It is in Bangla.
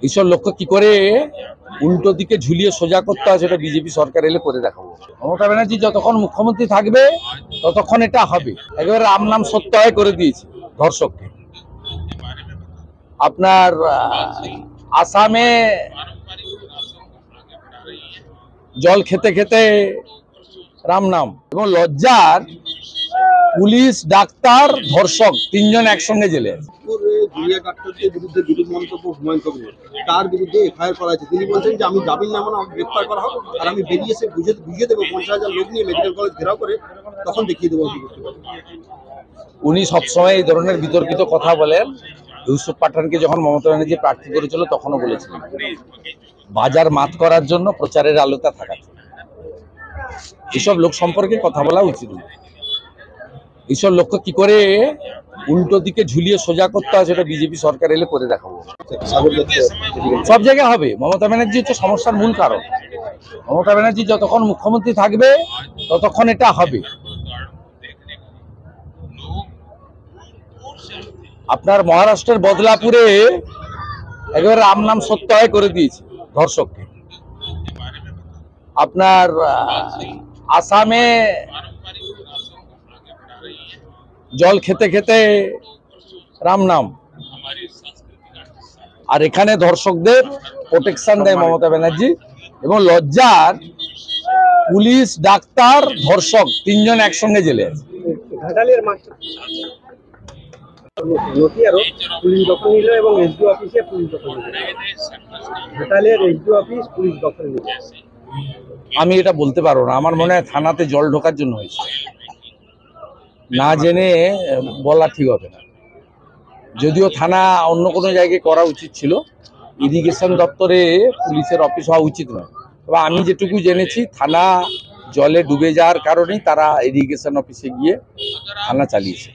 এইসব লক্ষ্য কি করে উল্টো দিকে ঝুলিয়ে সোজা করতে হয় সেটা বিজেপি সরকার এলে করে দেখাবো। মমতা ব্যানার্জি যতক্ষণ মুখ্যমন্ত্রী থাকবে ততক্ষণ এটা হবে। একেবারে রাম নাম সত্য হয় করে দিয়েছে ধর্ষককে। আপনার আসামে জল খেতে খেতে রাম নাম, এবং লজ্জার পুলিশ, ডাক্তার, ধর্ষক তিনজন একসঙ্গে জেলে। জুনিয়র ডাক্তারদের বিরুদ্ধে বিরূপ মন্তব্য হুমায়ুন কবিরের, তার বিরুদ্ধে এফআইআর করা হয়েছে। তিনি বলছেন যে আমি জামিন না মানে গ্রেপ্তার করা হোক, আর আমি বেরিয়ে এসে বুঝিয়ে দেবো 50,000 লোক নিয়ে মেডিকেল কলেজ ঘেরাও করে, তখন দেখিয়ে দেবো। উনি সবসময় এই ধরনের বিতর্কিত কথা বলেন। ইউসুফ পাঠানকে যখন মমতা ব্যানার্জি প্রার্থী করেছিল তখনও বলেছিলেন বাজার মাত করার জন্য প্রচারের আলোতে থাকা। এসব লোক সম্পর্কে কথা বলা উচিত নয়। এইসব লক্ষ্য কি করে উল্টো দিকে ঝুলিয়ে সোজা করতে হয় সেটা বিজেপি সরকার এলে করে দেখাবো। সব জায়গায় হবে। মমতা ব্যানার্জি হচ্ছে সমস্যার মূল কারণ। মমতা ব্যানার্জি যতক্ষণ মুখ্যমন্ত্রী থাকবে ততক্ষণ এটা হবে। আপনার মহারাষ্ট্রের বদলাপুরে একেবারে রাম নাম সত্য হয় করে দিয়েছে ধর্ষককে। আপনার আসামে জল খেতে খেতে রাম নাম, আর এখানে ধর্ষকদের প্রোটেকশন দেয় মমতা ব্যানার্জি। এবং লজ্জার পুলিশ, ডাক্তার, ধর্ষক তিনজন একসঙ্গে জেলে আছে। পুলিশ দখল নিল এবং এসডিও অফিসে পুলিশ দখল নিল। ঘাটালের এসডিও অফিস পুলিশ দখল নিল। আমি এটা বলতে পারবো না। আমার মনে হয় থানাতে জল ঢোকার জন্য হয়েছে, না জেনে বলা ঠিক হবে না। যদিও থানা অন্য কোনো জায়গায় করা উচিত ছিল, ইরিগেশন দপ্তরে পুলিশের অফিস হওয়া উচিত নয়। তবে আমি যেটুকু জেনেছি থানা জলে ডুবে যাওয়ার কারণেই তারা ইরিগেশন অফিসে গিয়ে থানা চালিয়েছে।